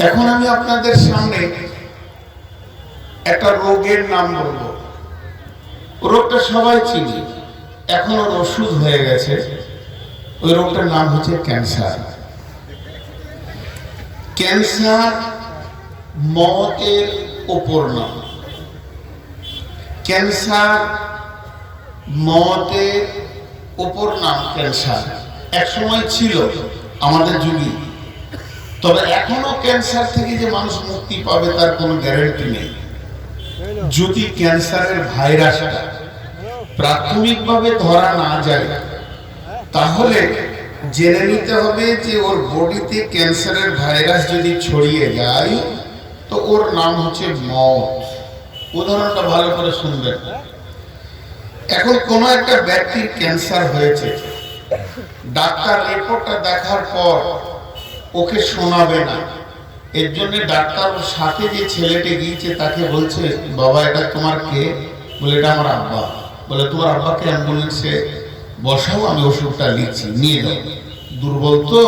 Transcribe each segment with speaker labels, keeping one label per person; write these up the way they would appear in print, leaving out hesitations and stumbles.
Speaker 1: এখন আমি আপনাদের সামনে একটা রোগের নাম বলবো। রোগটা সবাই চিনি, এখন ওর ওষুধ হয়ে গেছে। ওই রোগটার নাম হচ্ছে ক্যান্সার। ক্যান্সার মতের ওপর নাম। ক্যান্সার মতের ওপর নাম ক্যান্সার। এক সময় ছিল আমাদের যুগে, তবে এখনো ক্যান্সার থেকে যে মানুষ মুক্তি পাবে তার কোনো গ্যারান্টি নেই। যদি ক্যান্সারের ভাইরাসটা প্রাথমিকভাবে ধরা না যায়, তাহলে জেনে নিতে হবে যে ওর বডিতে ক্যান্সারের ভাইরাস যদি ছড়িয়ে যায় তো ওর নাম হচ্ছে মত। উদাহরণটা ভালো করে শুনবেন। এখন কোন একটা ব্যক্তির ক্যান্সার হয়েছে, ডাক্তার রিপোর্টটা দেখার পর ওকে শোনাবে না। এর জন্য ডাক্তার ওর সাথে যে ছেলেটি গিয়েছে তাকে বলছে, বাবা এটা তোমার কে? বলে এটা আমার আব্বা। বলে তোমার আব্বাকে অ্যাম্বুলেন্সে বসাও, আমি ওষুধটা লিখছি, নিয়ে যাও। দুর্বল তো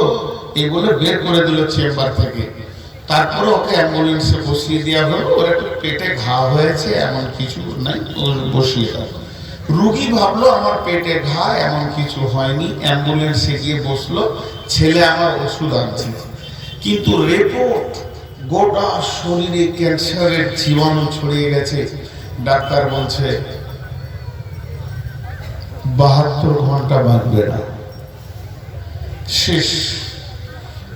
Speaker 1: এই বলে বের করে দিল চেম্বার থেকে। তারপরে ওকে অ্যাম্বুলেন্সে বসিয়ে দেওয়া হলো। ওর একটু পেটে ঘা হয়েছে, এমন কিছু নাই, বসিয়ে দাও। রুগী ভাবলো আমার পেটে ঘা, এমন কিছু হয়নি। অ্যাম্বুলেন্সে গিয়ে বসলো, ছেলে আমার ওষুধ আনছে। কিন্তু রিপোর্ট গোটা শরীরে ক্যান্সারের জীবাণু ছড়িয়ে গেছে। ডাক্তার বলছে 72 ঘন্টা বাঁচবে না, শেষ।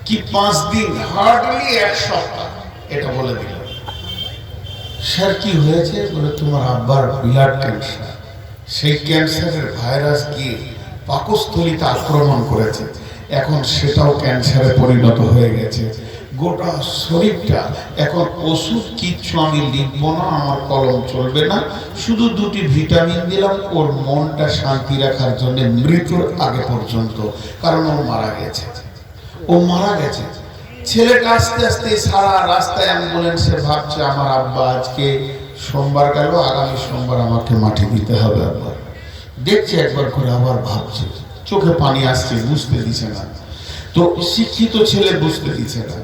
Speaker 1: কি 5 দিন, হার্ডলি 1 সপ্তাহ, এটা বলে দিল। স্যার কি হয়েছে? বলে তোমার আব্বার ব্লাড ক্যান্সার। সেই ক্যান্সারের ভাইরাস গিয়ে পাকস্থলীতে আক্রমণ করেছে, এখন সেটাও ক্যান্সারে পরিণত হয়ে গেছে। গোটা শরীরটা। এখন ওষুধ কিচ্ছু আমি লিখবো না, আমার কলম চলবে না, শুধু 2টি ভিটামিন দিলাম ওর মনটা শান্তি রাখার জন্য মৃত্যুর আগে পর্যন্ত। কারণ ও মারা গেছে, ও মারা গেছে। ছেলেটা আস্তে আস্তে সারা রাস্তায় অ্যাম্বুলেন্সে ভাবছে আমার আব্বা আজকে সোমবার গেল, আগামী সোমবার আমাকে মাটি দিতে হবে। আবার দেখছে একবার করে, আবার ভাবছে, চোখে পানি আসছে, বুঝতে দিছে না। তো শিক্ষিত ছেলে বুঝতে দিছে না।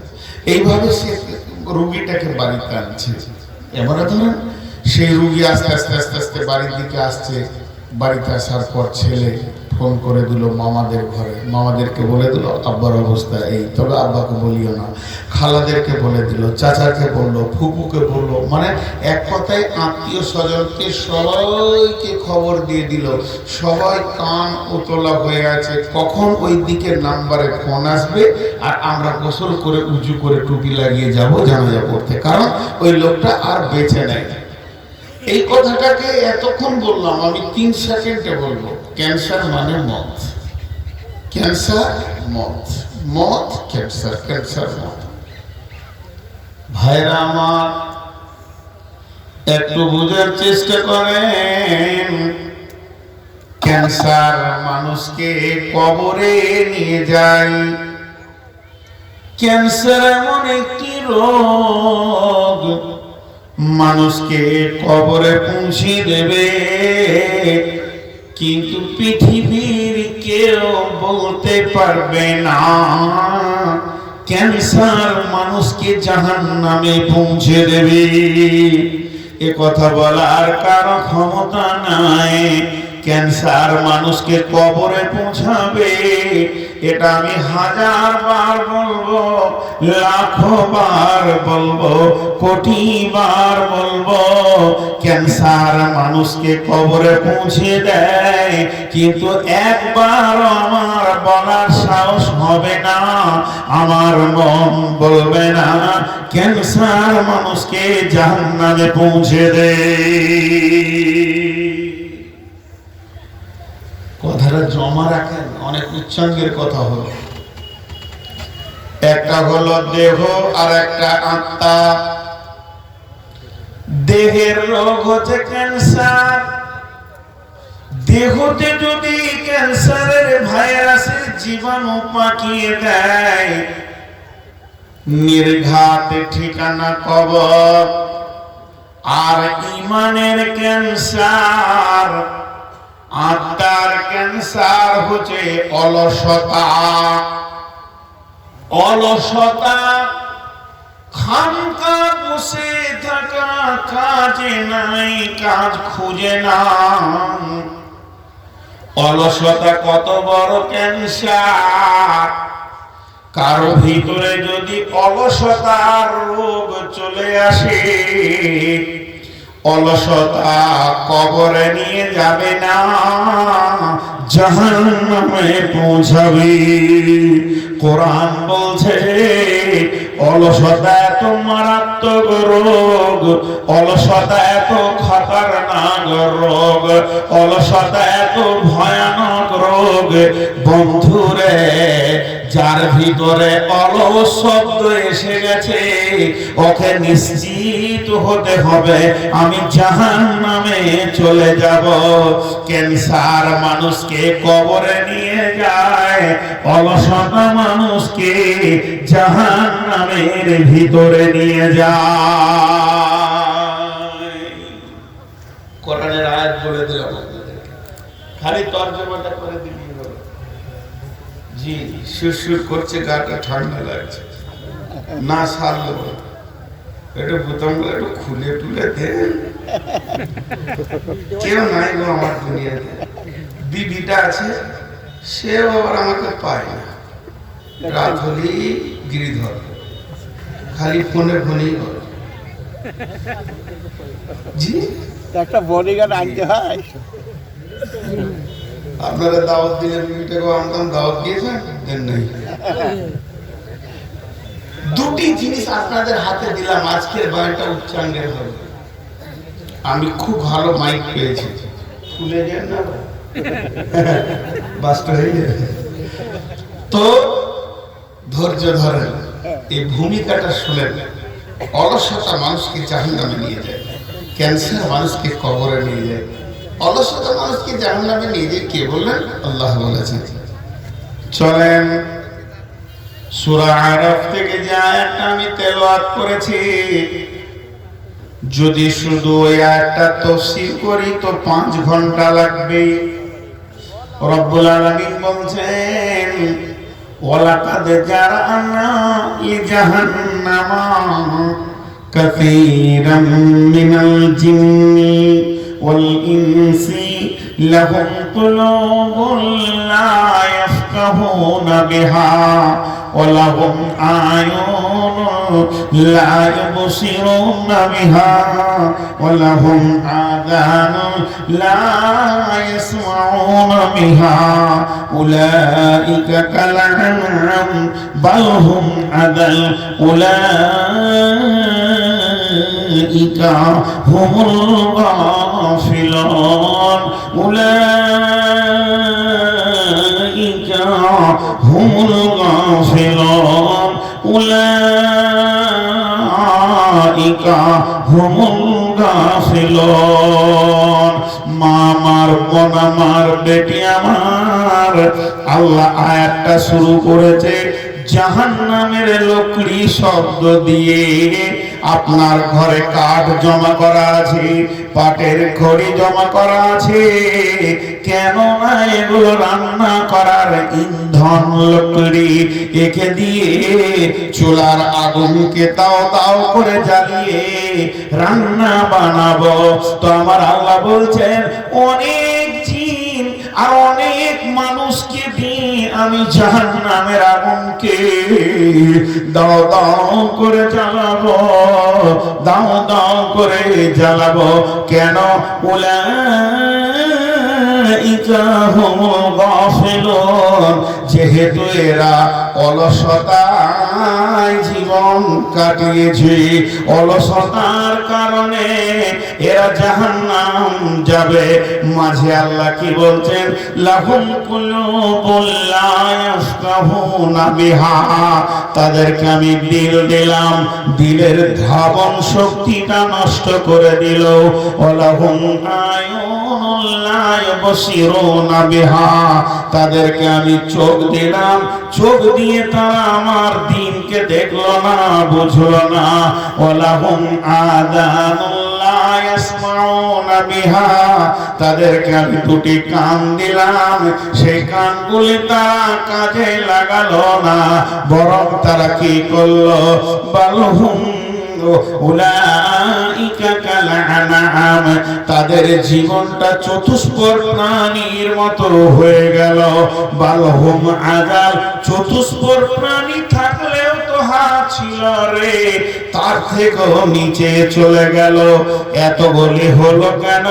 Speaker 1: এইভাবে সে রুগীটাকে বাড়িতে আনছে। এবারে ধরেন সেই রুগী আস্তে আস্তে আস্তে আস্তে বাড়ির দিকে আসছে। বাড়িতে আসার পর ছেলে ফোন করে দিল মামাদের ঘরে। মামাদেরকে বলে দিল আব্বার অবস্থা এই, তবে আব্বাকে বলিও না। খালাদেরকে বলে দিল, চাচাকে বললো, ফুপুকে বললো, মানে এক কথায় আত্মীয় স্বজনকে সবাইকে খবর দিয়ে দিল। সবাই কান উতলা হয়ে আছে, কখন ওই দিকের নাম্বারে ফোন আসবে আর আমরা গোসল করে উঁচু করে টুপি লাগিয়ে যাব জানাজা পড়তে, কারণ ওই লোকটা আর বেঁচে নেই। এই কথাটাকে এতক্ষণ বললাম, আমি 3 সেকেন্ডে বলবো। ক্যান্সার মানে মত, ক্যান্সার মত, মত ক্যান্সার, ক্যান্সার মত। ভাইরা আমার, একটু বোঝার চেষ্টা করেন। ক্যান্সার মানুষকে কবরে নিয়ে যায়। ক্যান্সার এমন একটি রোগ মানুষকে কবরে পৌঁছে দেবে, কিন্তু পৃথিবীর কেউ বলতে পারবে না ক্যান্সার মানুষকে জাহান্নামে পৌঁছে দেবে। এ কথা বলার কারো ক্ষমতা নাই। ক্যান্সার মানুষকে কবরে পৌঁছাবে, এটা আমি 1000 বার বলবো, লাখো বার বলবো, কোটি বার বলবো। ক্যান্সার মানুষকে কবরে পৌঁছে দেয়, কিন্তু একবার আমার বলার সাহস হবে না, আমার মন বলবে না ক্যান্সার মানুষকে জাহান্নামে পৌঁছে দেয়। কথাটা জমা রাখেন, অনেক উচ্চাঙ্গের কথা হলো। একটা হলো দেহ আর একটা আত্মা। দেহের রোগ হচ্ছে ক্যান্সার। দেহতে যদি ক্যান্সারের ভাইরাসের জীবাণু পাকিয়ে দেয়, নির্ঘাত ঠিকানা কবর। আর ইমানের ক্যান্সার, আত্মার ক্যান্সার হচ্ছে অলসতা। অলসতা খামকা বসে থাকা, কাজে নাই কাজ খুঁজে না। অলসতা কত বড় ক্যান্সার। কারো ভিতরে যদি অলসতার রোগ চলে আসে, অলসতা কবরে নিয়ে যাবে না, জাহান্নামে পৌঁছাবে। কোরআন বলছে অলসতা এত মারাত্মক রোগ, অলসতা এত খতরনাক রোগ, অলসতা এত ভয়ানক রোগ। বন্ধুরে, যার ভিতরে অলস শব্দ এসে গেছে, ওকে নিশ্চিত হতে হবে আমি জাহান্নামে চলে যাব। ক্যান্সার মানুষকে কবরে নিয়ে যায়, অলসতা মানুষকে জাহান্নামের ভিতরে নিয়ে যায়। কোরআনের আয়াত বলে দিলাম আপনাদেরকে, খালি তর্জমাটা করে দিলেই হলো। জি, সুরসুর করছে, গাটা ঠান্ডা লাগছে, না সারলে একটু বোতামগুলো একটু খুলে টুলে দেন। কেউ নাই গো আমার দুনিয়াতে। দিদিটা আছে, সেও আবার আমাকে পায় না। রাত হলেই গিরিধর, খালি ফোনে ফোনেই করে। জি,
Speaker 2: একটা বডিগার্ড আনতে হয়।
Speaker 1: আপনারা দাওয়াত দিলে বিবিটাকে আনতাম, দাওয়াত দিয়েছেন? দেন নাই। দুটি জিনিস আপনাদের হাতে দিলাম, আজকের বয়ানটা উচ্চাঙ্গের হবে। আমি খুব ভালো মাইক পেয়েছি, খুলে যান না বাস্ত হয়ে যাবে। তো ধৈর্য ধরেন, এই ভূমিকাটা শুনেন। অলসতা মানুষকে জাহান্নামে নিয়ে যায়, ক্যান্সার মানুষকে কবরে নিয়ে যায়, অলসতা মানুষকে জাহান্নামে নিয়ে যায়। কে বললেন? আল্লাহ বলেছেন। চলেন সূরা আরাফ থেকে যে আয়াতটা আমি তেলাওয়াত করেছি, যদি শুধু ওই আয়াতটা তাফসীর করি তো 5 ঘন্টা লাগবে। রব্বুল আলামিন বলছেন, ওয়ালাকাদ জারানা লিজাহান্নামা কাসীরাম মিনাল জিন্নি ওয়াল ইনসি লাহুম কুলুবুন লা ইয়াফকাহুনা বিহা ওয়ালাহুম আয়ুনুন লা ইউবসিরুনা বিহা ওয়ালাহুম আযানুন লা ইয়াসমাউনা বিহা উলাইকা কালআনআম বাল হুম আদাল উলাইকা হুমুল গাফিলুন উলাইকা হুমুল গাফিলুন উলাইকা হুমুল গাফিলুন। মা আমার, বোন আমার, বেটি আমার, আল্লাহ আয়াতটা শুরু করেছে জাহান্নামের লকড়ি শব্দ দিয়ে। আপনার ঘরে কাঠ জমা করা আছে, পাটের খড়ি জমা করা আছে, কেন না এগুলো রান্না করার ইন্ধন লকড়ি। একে দিয়ে চুলার আগুনকে দাও দাও করে জ্বালিয়ে রান্না বানাবো। তো আমার আল্লাহ বলছেন, অনেক জিন আর অনেক মানুষকে দিয়ে আমি জাহান্নামের আগুনকে দাও দাও করে জ্বালাবো, দাও দাও করে জ্বালাবো। কেন? উলাইকা হুমুল গাফিলুন, যেহেতু এরা অলসতায় জীবন কাটিয়েছে, অলসতার কারণে এরা জাহান্নাম যাবে। মাঝে আল্লাহ কি বলছেন? লাহুম কুলুবুন লা ইয়াফকাহুনা বিহা, তাদেরকে আমি দিল দিলাম, দিলের ধাবন শক্তিটা নষ্ট করে দিল। ওয়ালাহুম আয়ুন তাদেরকে আমি চোখ দিলাম, চোখ দিয়ে তারা আমার দ্বীনকে দেখলো না, বুঝলো না। ওয়ালাহুম আযানুন লা ইয়াসমাউনা বিহা, তাদেরকে আমি দুটি কান দিলাম, সেই কানগুলি তারা কাজে লাগালো না, বরং তারা কি করলো? বালহুম উলাইকা কাল আনআম, তাদের জীবনটা চতুষ্পদ প্রাণীর মতো হয়ে গেল। বালহুম আযাল, চতুষ্পদ প্রাণী থাকলেও তো হাত ছিল রে, তার থেকেও নিচে চলে গেল। এতগুলি হলো কেন?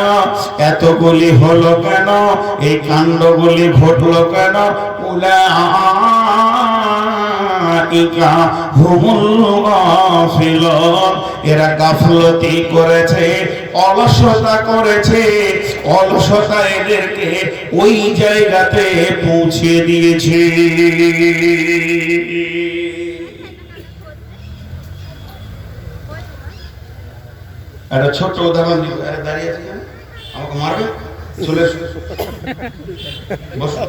Speaker 1: এতগুলি হলো কেন? এই কাণ্ডগুলি ঘটলো কেন? উলাইকা হুমুল গাফিলুন, এরা গাফলতি করেছে, অলসতা করেছে, অলসতা এদেরকে ওই জায়গাতে পৌঁছে দিয়েছে। একটা ছোট্ট উদাহরণ দিব। আরে দাঁড়িয়ে আছে কেন? আমাকে মারবে? চলে এসো, বসো,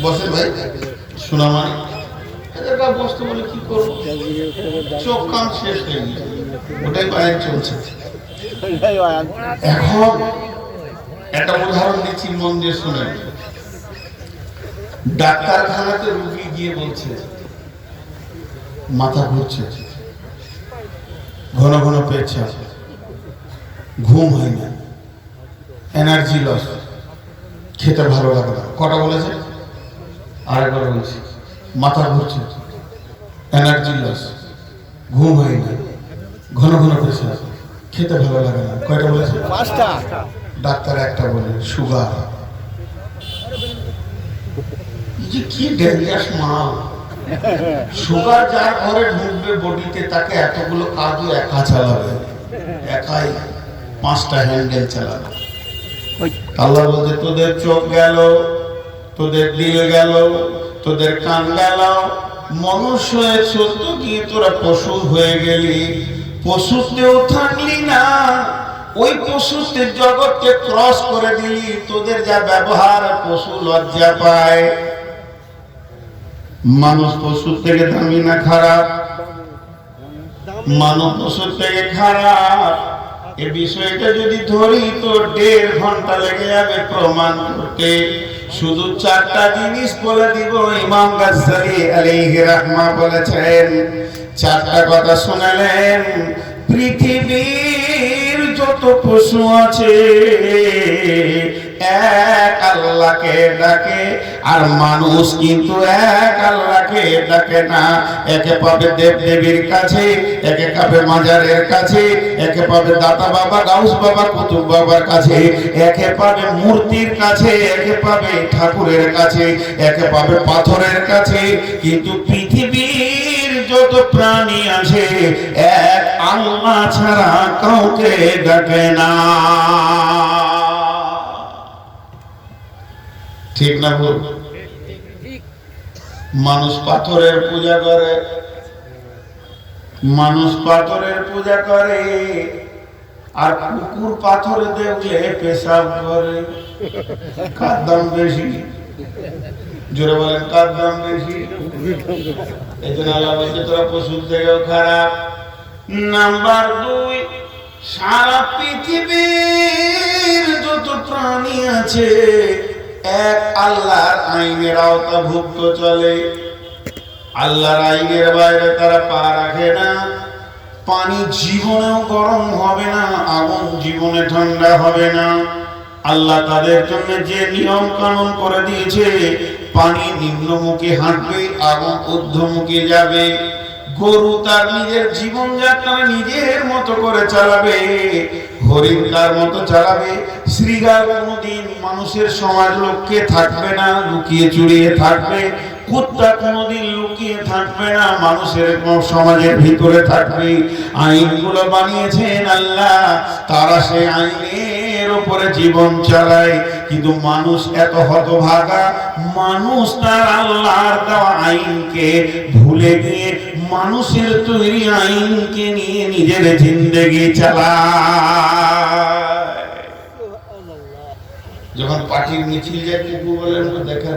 Speaker 1: বসে ভাই। শোনা মানে বসতে বলে কি করবো, চোখ কান শেষ হয়ে গেছে, ওটাই বাইরে চলছে। এখন একটা উদাহরণ দিচ্ছি, মন দিয়ে শুনে। ডাক্তারখানাতে রুগী গিয়ে বলছে মাথা ঘুরছে, ঘন ঘন পেচ্ছা, ঘুম হয় না, এনার্জি লস, খেতে ভালো লাগে না। কটা বলেছে? আরেকবার বলছি, মাথা ঘুরছে, এনার্জি লস, ঘুম হয় না, ঘন ঘন পেচ্ছা, খেতে ভালো লাগে না। কয়টা বলেছে? 5টা। ডাক্তার একটা বলে সুগার। কি ডেঞ্জারাস মাল! সুগার যার ঘরে ঢুকবে বডিতে, তাকে এতগুলো কাজও একা চালাবে, একাই 5টা হ্যান্ডেল চালাবে। আল্লাহ বলছে তোদের চোখ গেল, তোদের দিল গেল, তোদের কান গেল, মনুষ্য সত্য গিয়ে তোরা পশু হয়ে গেলি, পশুতেও থাকলি না, ওই পশুতে জগৎকে ক্রস করে দিলি। তোদের যা ব্যবহার, পশু লজ্জা পায়। মানুষ পশুর থেকে দামি না খারাপ? মানব পশুর থেকে খারাপ। এই বিষয়টা যদি ধরি তো 1.5 ঘন্টা লেগে যাবে প্রমাণ করতে। শুধু 4টা জিনিস বলে দিব। ইমাম গাজ্জালি আলাইহি রাহমা বলেছেন, 4টা কথা শোনালেন। পৃথিবীর যত পশু আছে এক আল্লাহকে ডাকে, আর মানুষ কিন্তু এক আল্লাহকে ডাকে না। একে পাবে দেব দেবীর কাছে, একে পাবে মাজারের কাছে, একে পাবে দাতা বাবা, গাউস বাবা, কুতুব বাবার কাছে, একে পাবে মূর্তির কাছে, একে পাবে ঠাকুরের কাছে, একে পাবে পাথরের কাছে। কিন্তু পৃথিবীর যত প্রাণী আছে এক আল্লাহ ছাড়া কাউকে ডাকে না। ঠিক না ভুল? মানুষ পাথরের পূজা করে, মানুষ পাথরের পূজা করে, আর কুকুর পাথরে দেখলে পেশাব করে। কার দাম বেশি? জোরে বলেন, কার দাম বেশি? এই জন্য আল্লাহ বলছে তোরা পশুর থেকেও খারাপ। নাম্বার 2, সারা পৃথিবীর যত প্রাণী আছে এক আল্লাহর আইনের আওতাভুক্ত চলে। আল্লাহর আইনের বাইরে তারা পা রাখে না। পানি জীবনেও গরম হবে না, আগুন জীবনে ঠান্ডা হবে না। আল্লাহ তাদের জন্য যে নিয়ম কানুন করে দিয়েছে, পানি নিম্নমুখী হাঁটবে, আগুন ঊর্ধ্বমুখী যাবে। গরু তার নিজের জীবনযাত্রা নিজের মতো করে চালাবে, হরিণ তার মতো চালাবে। শ্রীগাল কোনোদিন মানুষের সমাজ লক্ষ্যে থাকবে না, লুকিয়ে চুরিয়ে থাকবে। কুত্তা কোনোদিন লুকিয়ে থাকবে না, মানুষের সমাজের ভিতরে থাকবে। আইনগুলো বানিয়েছেন আল্লাহ, তারা সেই আইনের উপরে জীবন চালায়। কিন্তু মানুষ এত হতভাগা, মানুষ তার আল্লাহর দেওয়া আইনকে ভুলে গিয়ে মানুষের তৈরি আইনকে নিয়ে নিজের জিন্দেগি চালায়। যখন পার্টির মিছিল যায় কুকুর বলে দেখা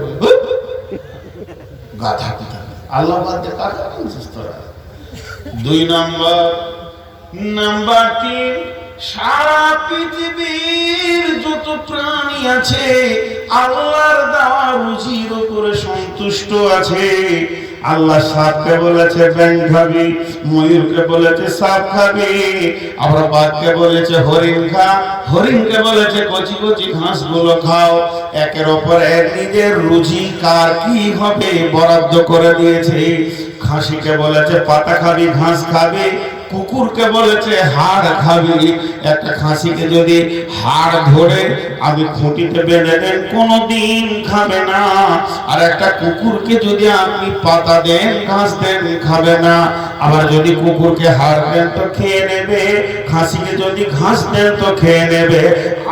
Speaker 1: গাধা পিতা আল্লাহ বাদ দিয়ে কাকা বলছিস তোরা। 2 নাম্বার 3, সারা পৃথিবীর যত প্রাণী আছে আল্লাহর দেওয়া রুজির উপরে সন্তুষ্ট আছে। আল্লাহ সাপকে বলেছে ব্যাঙ খাবি, ময়ূরকে বলেছে সাপ খাবি, আবার বাঘকে বলেছে হরিণ খা, হরিণকে বলেছে কচি কচি ঘাসগুলো খাও। একের ওপর এক নিজের রুচি কার কি হবে বরাদ্দ করে দিয়েছে। খাসিকে বলেছে পাতা খাবি, ঘাস খাবি, কুকুরকে বলেছে হাড় খাবি। একটা খাসিকে যদি হাড় ধরে আমি খুঁটিতে বেঁধে দেন কোনোদিন খাবে না, আর একটা কুকুরকে যদি আপনি পাতা দেন ঘাস দেন খাবে না। আবার যদি কুকুরকে হাড় দেন তো খেয়ে নেবে, খাসিকে যদি ঘাস দেন তো খেয়ে নেবে।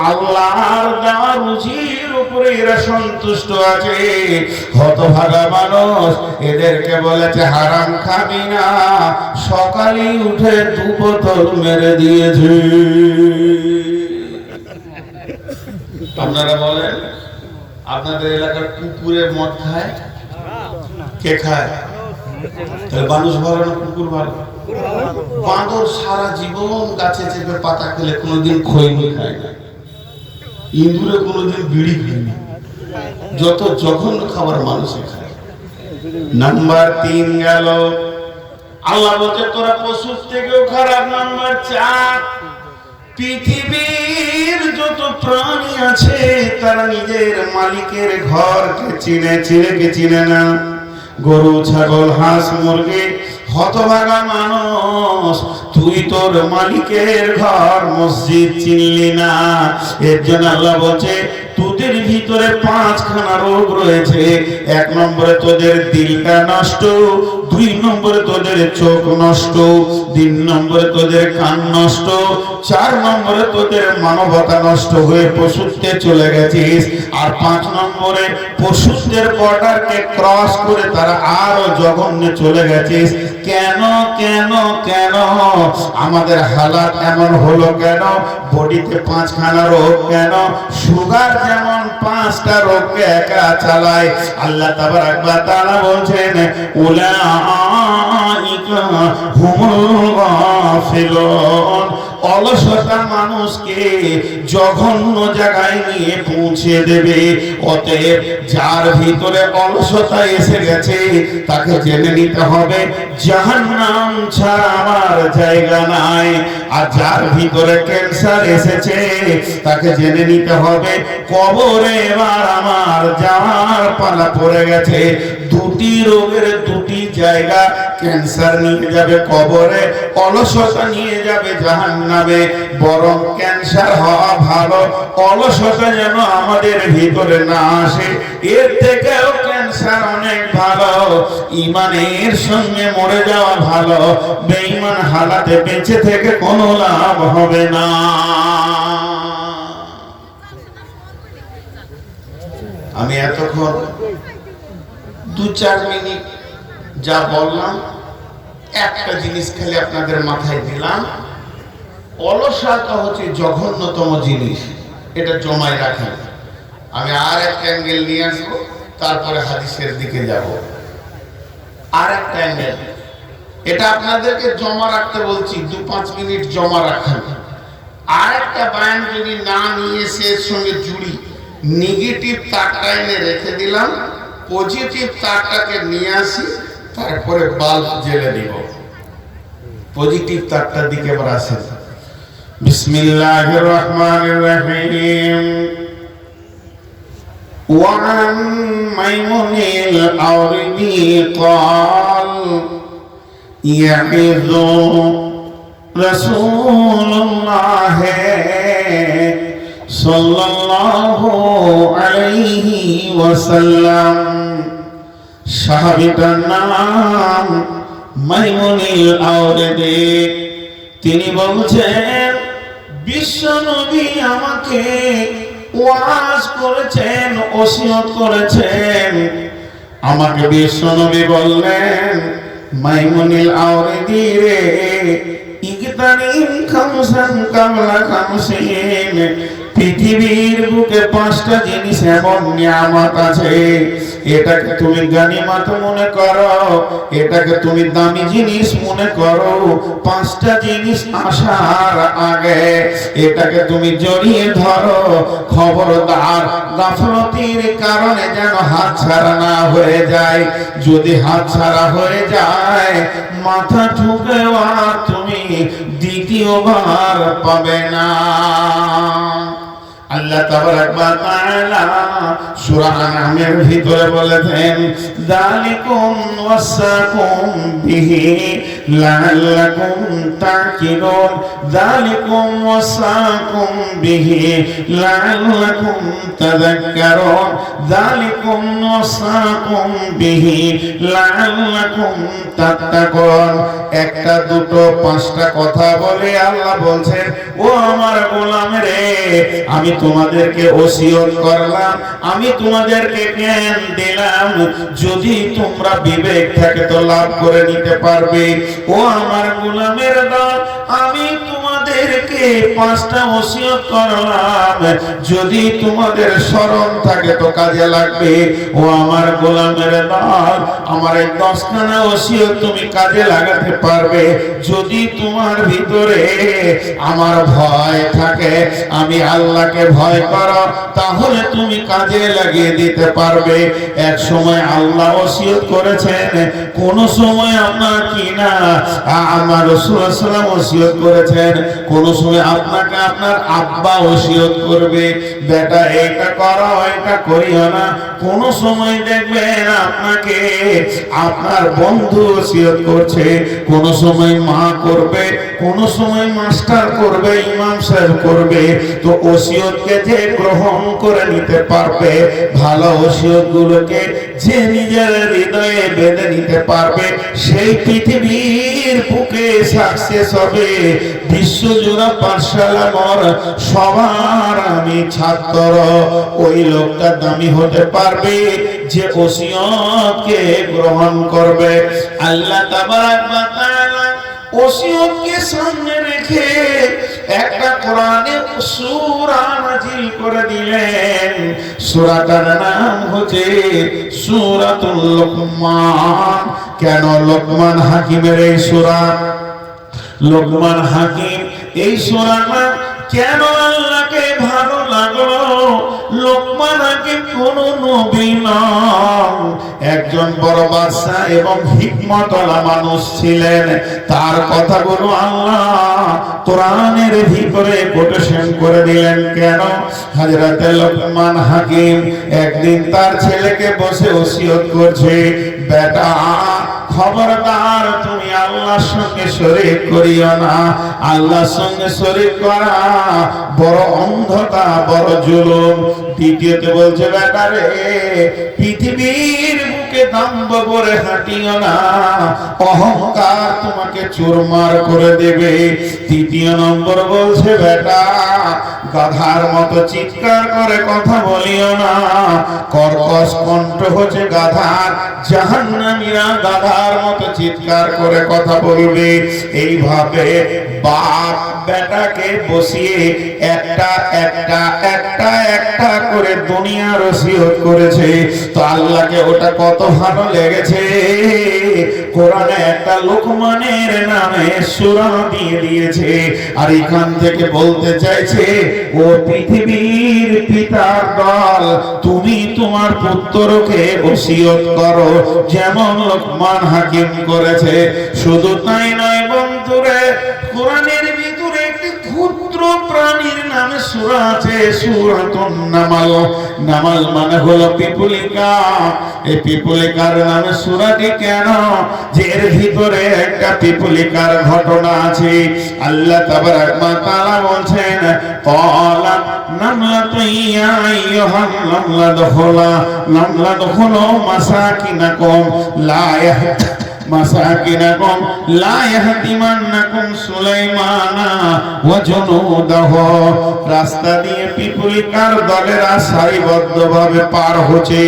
Speaker 1: আল্লাহর দেওয়া রুজির উপরে এরা সন্তুষ্ট আছে। হতভাগা মানুষ এদেরকে বলেছে হারাম খাবি না, সকালে উঠে 2 বোতল মেরে দিয়েছে। আপনারা বলেন আপনাদের এলাকার কুকুরে মদ খায়? কে খায়? মানুষ ভালো না কুকুর ভালো? বাঁদর সারা জীবন গাছে চেপে পাতা খেলে কোনোদিন খৈনি খায় না, ইঁদুরে কোনোদিন বিড়ি খায় না, যত জঘন্য খাবার মানুষে খায়। নাম্বার 3 গেল, আল্লাহ বলছে তোরা পশুর থেকেও খারাপ। নাম্বার 4, পৃথিবীর যত প্রাণী আছে তারা নিজের মালিকের ঘরকে চিনে না। গরু, ছাগল, হাঁস, মুরগি। হতভাগা মানুষ, তুই তোর মালিকের ঘর মসজিদ চিনলি না। এর জন্য আল্লাহ বলছে তোদের ভিতরে 5খানা রোগ রয়েছে। 1 নম্বরে তোদের দিলটা নষ্ট, 2 নম্বরে তোদের চোখ নষ্ট, 3 নম্বরে তোদের কান নষ্ট, 4 নম্বরে তোদের মানবতা নষ্ট হয়ে পশুত্বে চলে গেছিস, আর 5 নম্বরে পশুত্বের বর্ডারকে ক্রস করে তারা আরো জঘন্যে চলে গেছিস। কেন কেন কেন আমাদের হালাত এমন হলো? কেন বডিতে 5খানা রোগ? কেন সুগার যেমন 5টা রোগকে একা চালায়, আল্লাহ তাবারাক ওয়া তাআলা বলছেন উলাইকা হুমুল গাফিলুন। অলসতা মানুষকে জঘন্য জায়গায় নিয়ে পৌঁছে দেবে। অতএব যার ভিতরে অলসতা এসে গেছে তাকে জেনে নিতে হবে জাহান্নাম ছাড়া আমার জায়গা নাই। আর যার ভিতরে ক্যান্সার এসেছে তাকে জেনে নিতে হবে কবরে এবার আমার যাওয়ার পালা পড়ে গেছে। 2টি রোগের 2টি জায়গা, ক্যান্সার নিয়ে যাবে কবরে, অলসতা নিয়ে যাবে জাহান্নামে। বরং ক্যান্সার হওয়া ভালো, অলসতা যেন আমাদের ভিতরে না আসে। এর থেকেও ক্যান্সার অনেক ভালো। ঈমানের সঙ্গে মরে যাওয়া ভালো, বেঈমান হালাতে বেঁচে থেকে কোনো লাভ হবে না। আমি এতক্ষণ 2-4 মিনিট যা বললাম, একটা জিনিস খালি আপনাদের মাথায় দিলাম, অলসতা হচ্ছে জঘন্যতম জিনিস, এটা জমায় রাখেন। আমি আর একটা অ্যাঙ্গেল নিয়ে আসবো, তারপরে হাদিসের দিকে যাব। আর একটা অ্যাঙ্গেল, এটা আপনাদেরকে জমা রাখতে বলছি, 2-5 মিনিট জমা রাখেন। আর একটা বয়ান যদি না নিয়ে এসে এর সঙ্গে জুড়ি, নেগেটিভ তারটা এনে রেখে দিলাম, পজিটিভ তারটাকে নিয়ে আসি, তারপরে বাল্ব জ্বেলে দিব। পজিটিভ তারটার দিকে এবার আসেন। বিসমিল্লাহির রহমানির রহিম। وعن ميمون الأوردي قال يعظ رسول الله صلى الله عليه وسلم। সাহাবীটার নাম মাইমুনিল আওরাদি। তিনি বলছেন বিশ্ব নবী আমাকে ওয়াজ করেছেন, ওসিয়ত করেছেন। আমাকে বিশ্ব নবী বললেন মাইমুনিল আওরিদি রে ইগতানিম খামসান কামলা খামসিন, পৃথিবীর বুকে 5টা জিনিস এমন নিয়ামত আছে, এটাকে তুমি গানিমত মনে করো, এটাকে তুমি দামি জিনিস মনে করো। 5টা জিনিস আসার আগে এটাকে তুমি জড়িয়ে ধরো। খবরদার গাফলতির কারণে যেন হাতছাড়া না হয়ে যায়। যদি হাতছাড়া হয়ে যায় মাথা ঠুকেও আর তুমি দ্বিতীয়বার পাবে না। আল্লাহ তাবারাক ওয়া তাআলা সূরা আনআমের ভিতরে বলেছেন, যালিকুম ওয়াসাকুম বিহি লাআল্লাকুম তাকিলুন, যালিকুম ওয়াসাকুম বিহি লাআল্লাকুম তাযাক্কারুন, যালিকুম ওয়াসাকুম বিহি লাআল্লাকুম তাত্তাকুন। একটা দুটো 5টা কথা বলে আল্লাহ বলছেন, ও আমার গোলামেরে, আমি তোমাদেরকে ওসিয়ত করলাম, আমি তোমাদেরকে জ্ঞান দিলাম, যদি তোমরা বিবেক থাকে তো লাভ করে নিতে পারবে। ও আমার গোলামের দল, আমি তোমাদেরকে 5টা ওসিয়ত করলাম, যদি তোমাদের স্মরণ থাকে তো কাজে লাগবে। ও আমার গোলামের দল, আমার এই 10খানা ওসিয়ত তুমি কাজে লাগাতে পারবে যদি তোমার ভিতরে আমার ভয় থাকে, আমি আল্লাহকে ভয় করো, তাহলে তুমি কাজে লাগিয়ে দিতে পারবে। এক সময় আল্লাহ ওসিয়ত করেছেন, কোন সময় আপনার কিনা আমার রাসূল সাল্লাল্লাহু আলাইহি ওয়াসাল্লাম ওসিয়ত করেছেন, কোন সময় আপনাকে আপনার আব্বা ওসিয়ত করবে, বেটা এটা করো এটা করিও না। কোন সময় দেখবেন আপনাকে আপনার বন্ধু ওসিয়ত করছে, কোন সময় মা করবে, কোন সময় মাস্টার করবে, ইমাম সাহেব করবে। তো ওসিয়তকে যে গ্রহণ করে নিতে পারবে, ভালো ওসিয়ত গুলোকে যে নিজের হৃদয়ে বেঁধে নিতে পারবে, সেই পৃথিবীর বুকে সাকসেস হবে। বিশ্বজোড়া পাঠশালা মোর সবার আমি ছাত্র, ওই লোকটা দামি হতে পারবে যে ওসিয়তকে গ্রহণ করবে। আল্লাহ তাবারাক ওয়া তাআলা ওসিয়তকে সামনে রেখে একটা কোরআনের সূরা নাযিল করে দিলেন। সূরাটার নাম হচ্ছে সূরাতুল লুকমান। কেন লোকমান হাকিমের এই সূরা? লোকমান হাকিম এই সূরাটা কেন আল্লাহকে ভালো লাগলো? লোকমান হাকিম কোন নবী নন, একজন বড় বাদশা এবং হিকমতওয়ালা মানুষ ছিলেন। তার কথাগুলো আল্লাহ কোরআনের ভিতরে কোটেশন করে দিলেন। কেন? হযরত লোকমান হাকিম একদিন তার ছেলেকে বসে ওসিয়ত করছে, বেটা খবরদার তুমি আল্লাহর সঙ্গে শরীক করিও না। আল্লাহর সঙ্গে শরীক করা বড় অন্ধতা, বড় জুলুম। দ্বিতীয়তে বলছে, বেটা রে পৃথিবীর বুকে দাম্ভ করে হাঁটিও না, অহংকার তোমাকে চুরমার করে দেবে। তৃতীয় নম্বর বলছে, বেটা গাধার মতো চিৎকার করে কথা বলিও না, কর্কশ কণ্ঠ হচ্ছে গাধার, জাহান্নামীরা গাধার মতো চিৎকার করে কথা বলবে। এইভাবে বাপ বেটাকে বসিয়ে একটা একটা একটা একটা করে দুনিয়ার ওসিয়ত করেছে। তো আল্লাহকে ওটা কত ভালো লেগেছে, কোরআনে একটা লোকমানের নামে সূরা দিয়ে দিয়েছে। আর এখান থেকে বলতে চাইছে, ও পৃথিবীর পিতার দল, তুমি তোমার পুত্রকে ওসিয়ত করো যেমন লোকমান হাকিম করেছে। শুধু তাই নয় বন্ধুরে, কোরআনের ভিতরে একটি ক্ষুদ্র প্রাণীর নামে সূরা আছে, সূরাতুন নামাল। নামাল মানে হলো পিপুলিকা। এই পিপুলিকার নামে সূরাটি কেন? যে এর ভিতরে একটা পিপুলিকার ঘটনা আছে। আল্লাহ তাবারাক ওয়া তাআলা বলছেন, ক্বালা নামলাতু ইয়া আইয়ুহান নামলাদখুলু মাসাকিনাকুম লা ইয়াহতিমান্নাকুম সুলাইমানা ওয়া জুনুদাহু। রাস্তা দিয়ে পিপুলিকার দলেরা সারিবদ্ধভাবে পার হচ্ছে।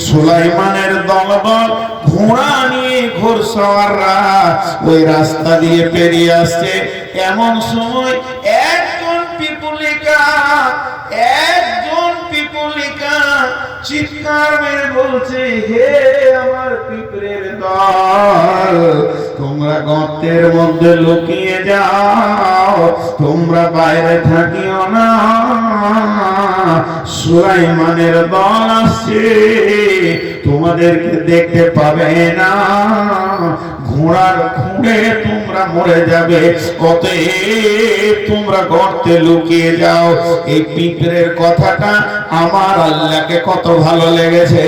Speaker 1: সুলাইমানের দলবল ঘোড়া নিয়ে ঘোড়সওয়াররা ওই রাস্তা দিয়ে পেরিয়ে আসছে। এমন সময় একজন পিপুলিকা চিৎকার মেরে বলছে, হে আমার পিঁপড়ের দল, তোমরা গর্তের মধ্যে লুকিয়ে যাও, তোমরা বাইরে থাকিও না, সুলাইমানের দল আসছে, তোমাদেরকে দেখতে পাবে না, ঘোড়ার খুঁড়ে তোমরা মরে যাবে, অতএব তোমরা গর্তে লুকিয়ে যাও। এই পিঁপড়ের কথাটা আমার আল্লাহকে কত ভালো লেগেছে,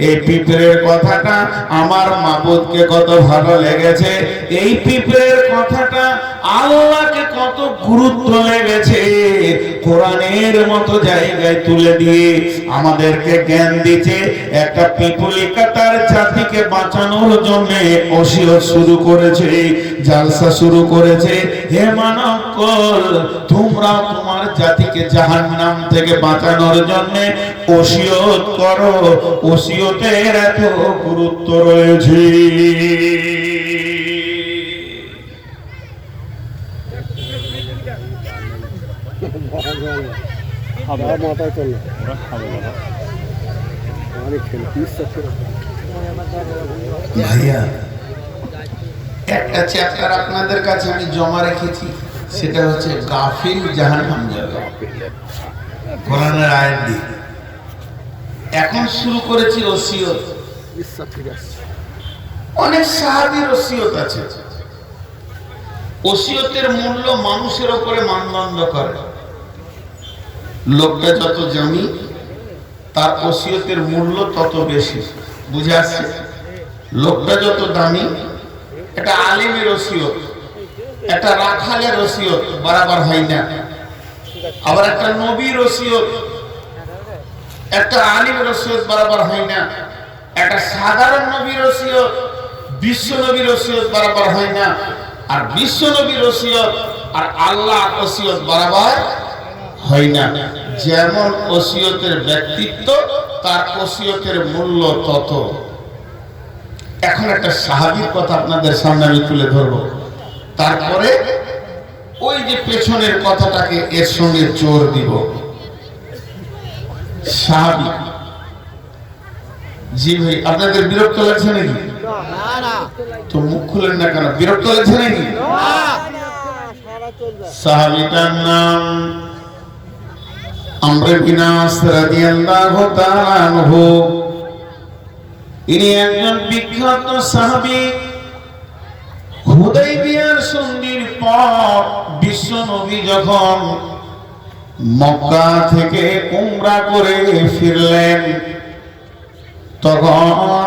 Speaker 1: এই পিঁপড়ের কথাটা আমার মাবুদকে কত ভালো লেগেছে, এই পিঁপড়ের কথাটা আল্লাহকে কত গুরুত্ব লেগেছে। কোরআনের মতো জায়গায় তুলে দিয়ে আমাদেরকে জ্ঞান দিচ্ছে। একটা পিপুলিকা তার জাতিকে বাঁচানোর জন্য ওসিয়ত শুরু করেছে, জালসা শুরু করেছে, হে মানবকুল, তোমরা তোমার জাতিকে জাহান্নাম থেকে বাঁচানোর জন্য ওসিয়ত করো। ওসিয়তের এত গুরুত্ব রয়েছে। ভাইয়া, একটা চ্যাপ্টার আপনাদের কাছে আমি জমা রেখেছি, সেটা হচ্ছে গাফিল জাহান্নাম যাবে, কোরআনের আয়াত দিয়ে। এখন শুরু করেছি ওসিয়ত। অনেক সাহাবীর ওসিয়ত আছে। ওসিয়তের মূল্য মানুষের উপরে মানদণ্ড করে। লোকটা যত জমি, তার ওসিয়তের মূল্য তত বেশি। বুঝে আসছে? লোকটা যত দামি, এটা আলিমের ওসিয়ত, এটা রাখালের ওসিয়ত বরাবর হয় না। আবার একটা নবীর ওসিয়ত, একটা আলিমের ওসিয়ত বরাবর হয় না। একটা সাধারণ নবীর ওসিয়ত, বিশ্ব নবীর ওসিয়ত বরাবর হয় না। আর বিশ্ব নবীর ওসিয়ত আর আল্লাহর ওসিয়ত বরাবর হয় না। যেমন ওসিয়তের ব্যক্তিত্ব, তার ওসিয়তের মূল্য তত। এখন একটা সাহাবীর কথা আপনাদের সামনে আমি তুলে ধরবো, তারপরে ওই যে পেছনের কথাটাকে এর সঙ্গে জোর দিব। সাহাবী, জি ভাই, আপনাদের বিরক্ত লাগছে নাকি? তো মুখ খুলেন না কেন? বিরক্ত লাগছে নাকি? সাহাবীটার নাম আমর বিন আস রাদিয়াল্লাহু তাআলা আনহু। ইনি একজন বিখ্যাত সাহাবী। হুদাইবিয়ার সন্ধির পর বিশ্ব নবী যখন মক্কা থেকে উমরা করে ফিরলেন, তখন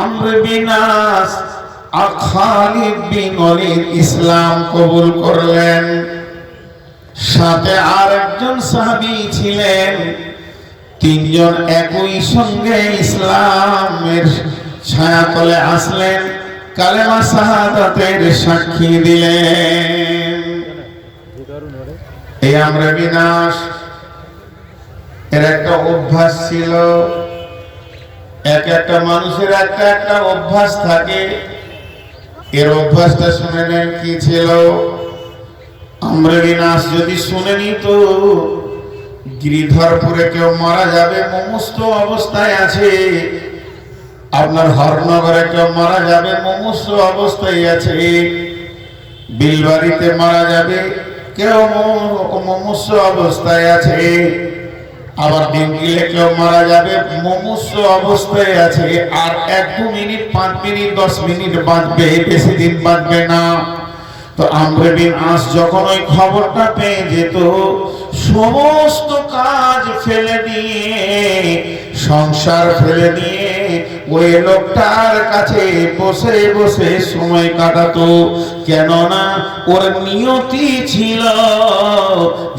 Speaker 1: আমর বিন আস আর খালিদ বিন ওয়ালিদ ইসলাম কবুল করলেন। সাথে আর একজন সাহাবী ছিলেন। তিনজন একই সঙ্গে ইসলামের ছায়াতলে আসলেন, কালেমা শাহাদাতের সাক্ষী দিলেন। এই আমর বিন আস এর একটা অভ্যাস ছিল। একটা মানুষের একটা অভ্যাস থাকে। এর অভ্যাসটা শুনে নেন কি ছিল। আমর বিন আস যদি শুনে নিত গিরিধরপুরে কেউ মারা যাবে, মুমূর্ষু অবস্থায় আছে, আপনার হরনগরে কেউ মারা যাবে, মুমূর্ষু অবস্থায় আছে, বিলবাড়িতে মারা যাবে, কেউ মুমূর্ষু অবস্থায় আছে, আবার ডিঙ্গিলে কেউ মারা যাবে, মুমূর্ষু অবস্থায় আছে, আর 1-2 মিনিট 5 মিনিট 10 মিনিট বাঁচবে, বেশি দিন বাঁচবে না। তো আমর বিন আস যখন ওই খবরটা পেয়ে যেত, সমস্ত কাজ ফেলে দিয়ে, সংসার ফেলে দিয়ে ওই লোকটার কাছে বসে বসে সময় কাটাতো। কেননা ওর নিয়তি ছিল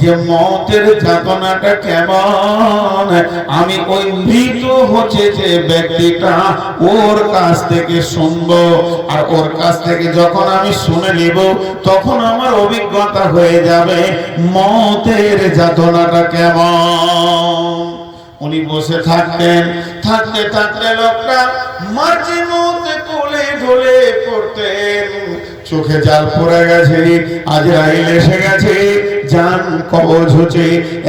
Speaker 1: যে মতের যাতনাটা কেমন আমি ওই মৃত হচ্ছে যে ব্যক্তিটা ওর কাছ থেকে শুনবো, আর ওর কাছ থেকে যখন আমি শুনে নিব তখন আমার অভিজ্ঞতা হয়ে যাবে মতের যাতনাটা কেমন। উনি বসে থাকতেন, থাকতে থাকতে লোকটা মাঝে মধ্যে কোলে ঢোলে চোখে জাল পড়ে গেছে, আজরাইল এসে গেছে, জান কবজ হচ্ছে।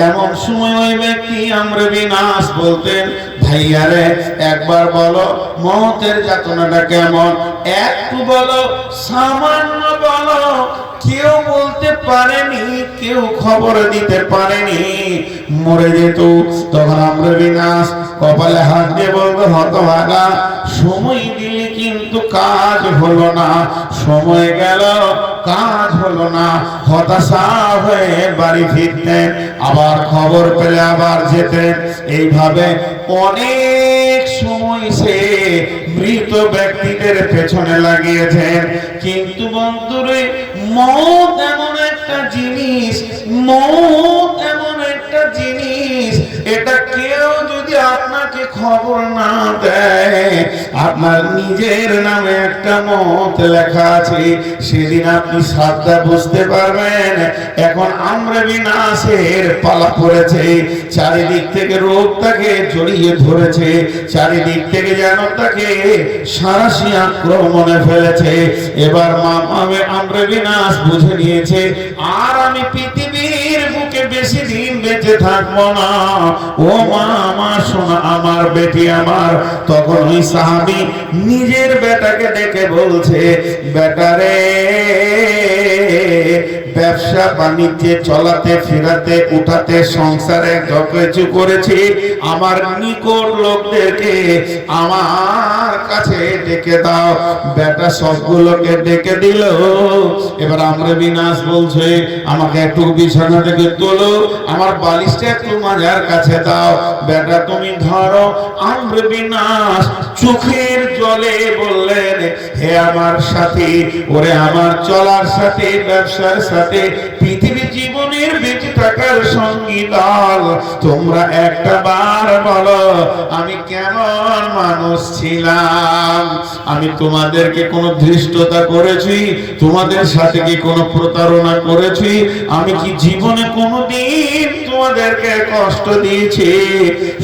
Speaker 1: এমন সময় ওই ব্যক্তি আমর বিন আস বলতেন, ভাইয়ারে একবার বলো মওতের যাতনাটা কেমন, একটু বলো, সামান্য বলো। কেউ বলতে পারেনি, কেউ খবর দিতে পারেনি, মরে যেত। তখন আমর বিন আস কপালে হাত দিয়ে বলবে, হতভাগা, সময় দিলে কিন্তু কাজ হলো না, সময় গেল কাজ হলো না। হতাশা হয়ে বাড়ি ফিরতেন, আবার খবর পেলে আবার যেতেন। এইভাবে অনেক সময় সে মৃত ব্যক্তিদের পেছনে লাগিয়েছেন। কিন্তু বন্ধুরে, মওত এমন একটা জিনিস, মওত এমন একটা জিনিস, এটা কেউ যদি আপনাকে খবর না দেয়, আপনার নিজের নামে একটা মওত লেখা আছে, সেদিন আপনি সাদা বুঝতে পারবেন। এখন আমরা বিনাশের পালা পড়েছে, চারিদিক থেকে রোগ তাকে জড়িয়ে ধরেছে, চারিদিক থেকে যেন তাকে সারাশি আক্রমণে ফেলেছে। এবার আমরা বিনাশ বুঝে নিয়েছে, আর আমি পৃথিবীর বুকে বেশি দিন বেঁচে থাকবো না। ও মা আমার সোনা, আমার বেটি আমার। তখন ওই সাহাবী নিজের বেটাকে ডেকে বলছে, বেটারে, ব্যবসা বাণিজ্যে চলাতে ফেরাতে উঠাতে সংসারে যত কিছু করেছি, আমার নিকট লোকদেরকে আমার কাছে ডেকে দাও। বেটা সবগুলোকে ডেকে দিল। এবার আমরা বিনাশ বলছে, আমাকে একটু বিছানা থেকে তোলো, আমার বালিশটা একটু মাজার কাছে দাও। বেটা তুমি ধরো। আমরা বিনাশ চোখের জলে বললেন, হে আমার সাথী, ওরে আমার চলার সাথে, ব্যবসার সাথে, পৃথিবী জীবনের বেঁচে থাকার সঙ্গী দল, তোমরা একটা বার বলো আমি কেমন মানুষ ছিলাম? আমি তোমাদেরকে কোনো ধৃষ্টতা করেছি? তোমাদের সাথে কি কোনো প্রতারণা করেছি? আমি কি জীবনে কোনোদিন তোমাদেরকে কষ্ট দিয়েছি?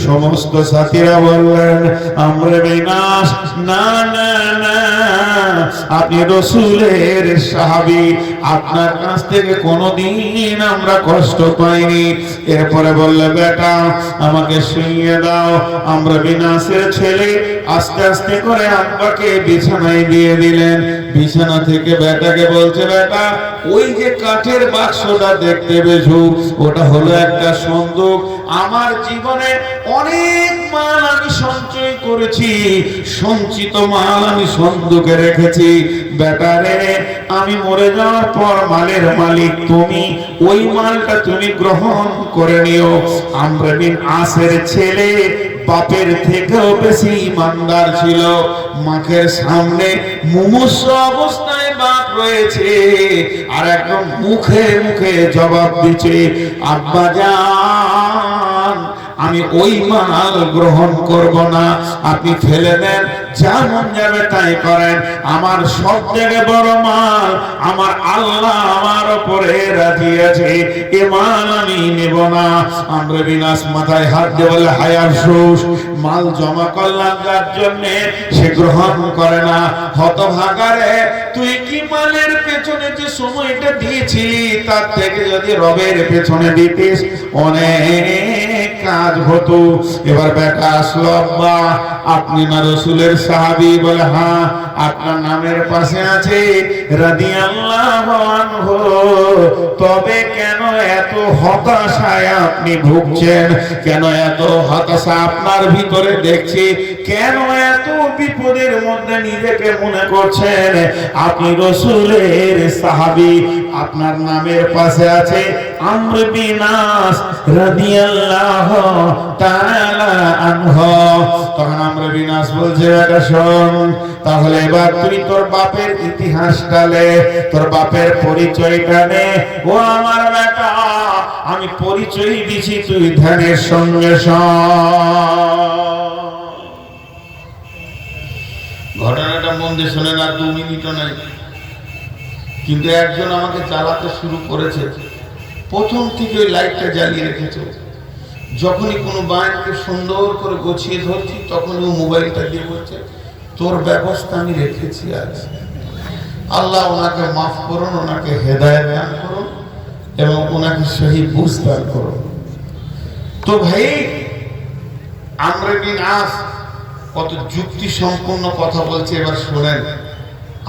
Speaker 1: সমস্ত সাথীরা বললেন, আমরা বিনাশ, না না না, আপনি রাসূলের সাহাবী, আপনার কাছ থেকে কোনোদিন আমরা কষ্ট পাইনি। এরপরে বললে, বেটা আমাকে শুইয়ে দাও। আমরা বিনাশের ছেলে আস্তে আস্তে করে আব্বাকে বিছানায় দিয়ে দিলেন। বিছানা থেকে বেটাকে বলছে, বেটা ওই যে কাঠের বাক্সটা দেখতে পেয়েছো, ওটা হলো একটা সন্দুক। আমার জীবনে অনেক মাল আমি সঞ্চয় করেছি, সঞ্চিত মাল আমি সন্দুকে রেখেছি। বেটারে, আমি মরে যাওয়ার পর মালের মালিক তুমি, ওই মালটা তুমি গ্রহণ করে নিও। আমরা বিন আসের ছেলে বাপের থেকেও বেশি ইমানদার ছিল। মাকের সামনে মুমূর্ষ অবস্থায় বাপ রয়েছে, আর একদম মুখে মুখে জবাব দিচ্ছে, আব্বা জান আমি ওই মাল গ্রহণ করব না, আপনি ফেলে দেন, যা মন যাবে তাই করেন। আমার সব থেকে বড় মাল, আমার আল্লাহ আমার উপরে রাজি আছে, এ মাল আমি নেব না। আমরা বিনাশ মাথায় হাত দিয়ে বলে, হায় আফসোস, মাল জমা করলাম যার জন্য, সে গ্রহণ করে না। হতভাগারে, তুই কি মালের পেছনে যে সময়টা দিয়েছিলি, তার থেকে যদি রবের পেছনে দিতিস অনেক কাজ হতো। এবার বেটা আসলো, আব্বা আপনি না রাসূলের সাহাবী? বলে, হ্যাঁ, আপনার নামের পাশে আছে রাদিয়াল্লাহু আনহু। তবে কেন এত হতাশায় আপনি ভুগছেন? কেন এত হতাশা আপনার ভিতরে দেখছি? কেন এত বিপদের মধ্যে নিজেকে মনে করছেন? আপনি রাসূলের সাহাবী, আপনার নামের পাশে আছে আমর বিনাস রাদিয়াল্লাহু তাআলা আনহু। তখন আমর বিনাস বলছে, এটা শোন, তাহলে এবার তুই তোর বাপের ইতিহাসটা লে, তোর বাপের পরিচয়টা নে। ও আমার বেটা, আমি পরিচয় দিছি, তুই ধ্যানের সঙ্গে ঘটনাটা মন দিয়ে শোনেন, আর 2 মিনিটও নাই। কিন্তু একজন আমাকে চালাতে শুরু করেছে, প্রথম থেকে ওই লাইটটা জ্বালিয়ে রেখেছে। যখনই কোনো বাইককে সুন্দর করে গোছিয়ে ধরছি, তখন ও মোবাইলটা দিয়ে বলছে, তোর ব্যবস্থা আমি রেখেছি। আজ আল্লাহ ওনাকে মাফ করুন, ওনাকে হেদায়েত দান করুন এবং ওনাকে সহি বুঝ দান করুন। তো ভাই আমর বিন আস কত যুক্তি সম্পূর্ণ কথা বলছে, এবার শোনেন।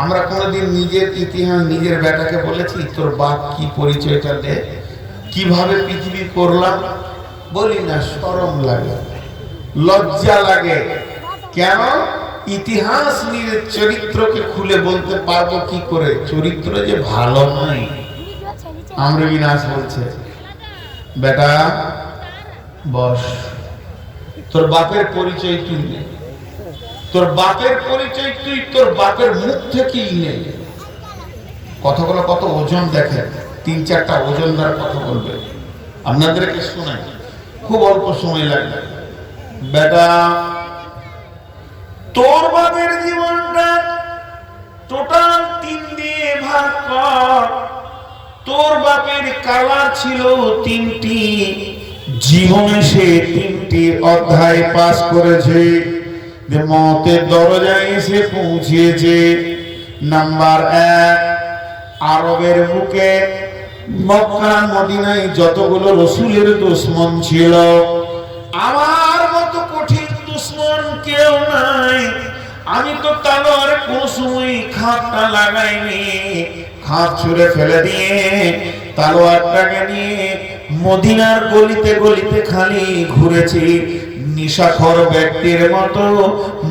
Speaker 1: আমরা কোনোদিন নিজের ইতিহাস নিজের বেটাকে বলেছি তোর বাপ কি, পরিচয়টা দে, কিভাবে পৃথিবী করলাম? বলি না, শরম লাগে, লজ্জা লাগে। কেন? ইতিহাস নিয়ে চরিত্রকে খুলে বলতে পারবো কি করে? চরিত্র যে ভালো নয়। আমর বিন আস বলছে, বেটা বস, তোর বাপের পরিচয় তুই নে, তোর বাপের পরিচয় তুই তোর বাপের মুখ থেকেই নেই। কথাগুলো কত ওজন দেখেন, 3-4টা ওজনদার কথা বলবে, আপনাদেরকে শোনাই, খুব অল্প সময় লাগবে। বেটা তোর বাপের জীবনটা টোটাল 3 দিয়ে ভাগ কর। তোর বাপের কালার ছিল 3টি, জীবনে সে 3টি অধ্যায় পাস করেছে, যে মতের দরজায় এসে পৌঁছেছে। নাম্বার 1, আরবের বুকে মক্কা মদিনায় যতগুলো রসুলের দুশমন ছিল, আমার মতো কঠিন দুশমন কেউ নাই। আমি তো তালোয়ার কোন সময় খাপটা লাগাইনি, খাপ ছুঁড়ে ফেলে দিয়ে তালোয়ারটাকে নিয়ে মদিনার গলিতে গলিতে খালি ঘুরেছি, নিশাখর ব্যক্তির মতো,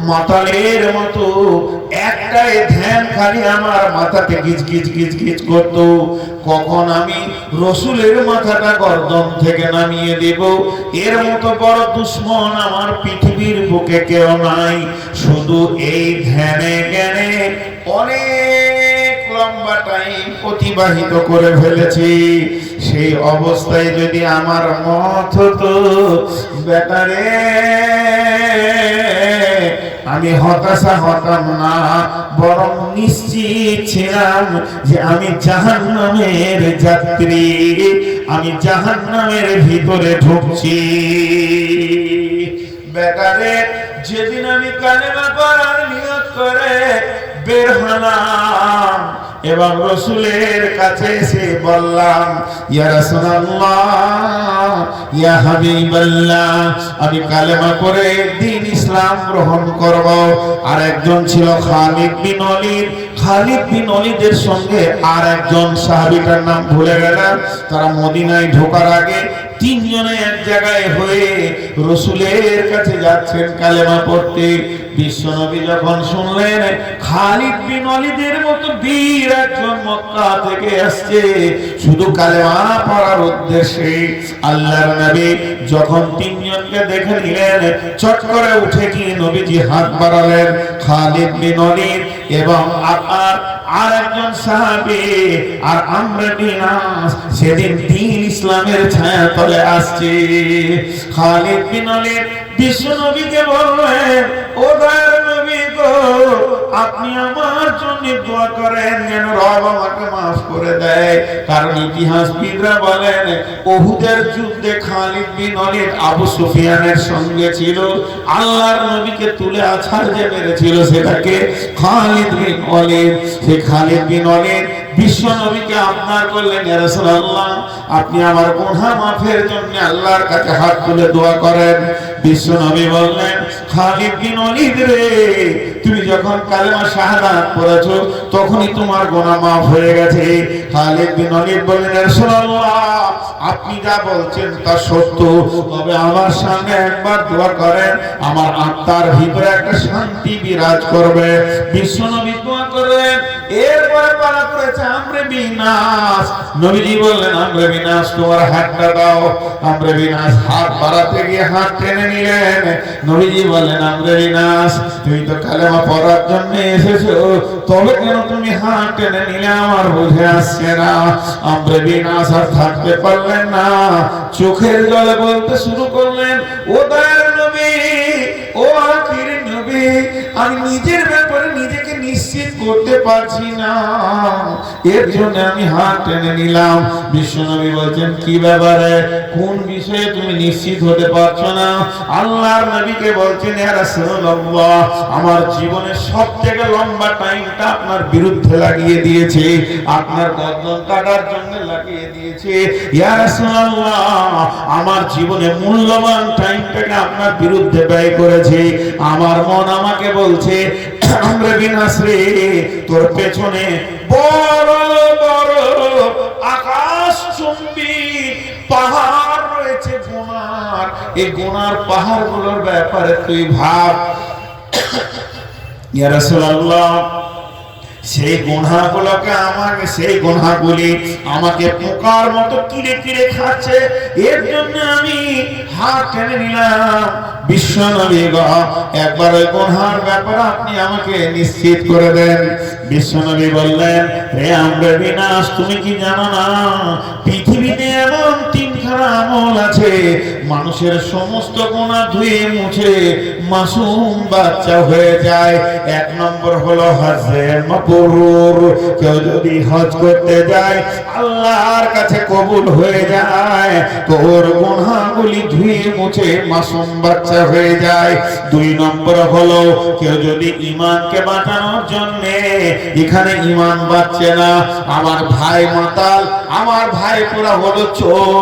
Speaker 1: মাতালের মতো। একটাই ধ্যান খালি আমার মাথাতে গিজ গিজ গিজ গিজ করত, কখন আমি রসুলের মাথাটা গর্দন থেকে নামিয়ে দেব। এর মতো বড় দুশ্মন আমার পৃথিবীর বুকে কেউ নাই। শুধু এই ধ্যানে জ্ঞানে অনেক লম্বা টাইম অতিবাহিত করে ফেলেছি। সেই অবস্থায় যদি আমার মত হতো, বেটারে আমি হতাশা হতাম না, বরং নিশ্চিত ছিলাম যে আমি জাহান্নামের যাত্রী, আমি জাহান্নামের ভিতরে ঢুকছি। বেটারে যেদিন আমি কালেমা পড়ার নিয়ত করে বের হলাম এবং রসুলের কাছে এসে বললাম, ইয়া রাসূলুল্লাহ, ইয়া হাবিবাল্লাহ, আমি কালেমা পড়ে দ্বীন ইসলাম গ্রহণ করব। আর একজন ছিল খালিদ বিন ওলীদ। খালিদ বিন ওলীদের সঙ্গে আর একজন সাহাবীটার নাম ভুলে গেলাম। তারা মদিনায় ঢোকার আগে 3 জনে এক জায়গায় হয়ে রসুলের কাছে যাচ্ছেন কালেমা পড়তে। বিশ্বনবী যখন শুনলেন খালিদ বিন ওলীদের মতো বীর একজন মক্কা থেকে আসছে শুধু কালেমা পড়ার উদ্দেশ্যে, আল্লাহর নবী যখন 3 জনকে দেখে নিলেন, চট করে উঠে গিয়ে নবীজি হাত বাড়ালেন। খালিদ বিন ওলীদ এবং আর একজন সাহাবী আর আমর বিন আস সেদিন দ্বীন ইসলামের ছায়া তলে আসছে। খালিদ বিন ওলীদ বিশ্ব নবীকে বললেন, ও দয়ার নবী গো, আপনি আমার জন্য দোয়া করেন যেন রব আমাকে মাফ করে দেয়। কারণ ইতিহাসবিদরা বলেন উহুদের যুদ্ধে খালিদ বিন ওলীদ আবু সুফিয়ানের সঙ্গে ছিল। আল্লাহর নবীকে তুলে আছাড় যে মেরেছিল সেটাকে খালিদ বিন ওলীদ। সেই খালিদ বিন ওলীদ বিশ্ব নবীকে আবদার করলেন, ইয়া রাসূলুল্লাহ, আপনি আমার গুনাহ মাফের জন্য আল্লাহর কাছে হাত তুলে দোয়া করেন। বিশ্ব নবী বললেন, খালিদ বিন ওলীদ রে, তুমি যখন কালেমা শাহাদাত পড়েছো তখনই তোমার গুনাহ মাফ হয়ে গেছে। খালিদ বিন ওলীদ বললেন, ইয়া রাসূলুল্লাহ, আপনি যা বলছেন তা সত্য, তবে আমার সামনে একবার দোয়া করেন, আমার আত্মার ভিতরে একটা শান্তি বিরাজ করবে। বিশ্ব নবী দোয়া করলেন। এরপরে বলা করেছে আমর বিন আস। নবীজি বললেন, আমর বিন আস তোমার হাতটা দাও। আমর বিন আস হাত বাড়াতে গিয়ে হাত টেনে নিলেন। নবীজি বললেন, আমর বিন আস, তুমি তো কালেমা পড়ার জন্য এসেছো, তবে কেন তুমি হাত টেনে নিলে আমার বুঝে আসছে না। আমর বিন আস আর থাকতে পারলেন না, চোখের জলে বলতে শুরু করলেন, ও দয়ার নবী, ও আখির নবী, আমি নিজের ব্যাপারে নিজেকে নিশ্চিত করতে পারছি না, এর জন্য আমি হাত টেনে নিলাম। বিশ্বনবী বলছেন, কি ব্যাপারে, কোন বিষয়ে তুমি নিশ্চিত হতে পারছো না? আল্লাহর নবীকে বলছেন, ইয়া রাসূলুল্লাহ, আমার জীবনের সবথেকে লম্বা টাইমটা আপনার বিরুদ্ধে লাগিয়ে দিয়েছে, আপনার গর্দন কাটার জন্য লাগিয়ে দিয়েছে। ইয়া রাসূলুল্লাহ, আমার জীবনে মূল্যবান টাইমটাকে আপনার বিরুদ্ধে ব্যয় করেছে। আমার মন আমাকে বলছে, আমরা বিনাশ রে, তোর পেছনে বড় বড় আকাশ চুম্বি পাহাড় রয়েছে গুনার, এই গুনার পাহাড়গুলোর ব্যাপারে তুই ভাব। ইয়া রাসূলুল্লাহ, সেই গুনাহগুলোকে আমাকে, সেই গুনাহগুলি আমাকে পোকার মতো কিরে কিরে খাচ্ছে, এর জন্য আমি হাত টেনে নিলাম। বিশ্বনবী গো, একবার ওই গুনার ব্যাপারে আপনি আমাকে নিশ্চিত করে দেন। বিশ্বনবী বললেন, হে আমরের বিনাশ, তুমি কি জানো না পৃথিবীতে এমন তিনখানা আমল আছে, মানুষের সমস্ত গুনাহ ধুয়ে মুছে মাসুম বাচ্চা হয়ে যায়। এক নম্বর হলো হজ্জে মাবরুর, কেউ যদি হজ করতে যায় আল্লাহর কাছে কবুল হয়ে যায়, তো ওর গুনাহগুলি ধুয়ে মুছে মাসুম বাচ্চা হয়ে যায়। দুই নম্বর হলো কেউ যদি ঈমানকে বাঁচানোর জন্য, এখানে ঈমান বাঁচছে না, আমার ভাই মাতাল, আমার ভাই পুরা হলো চোর,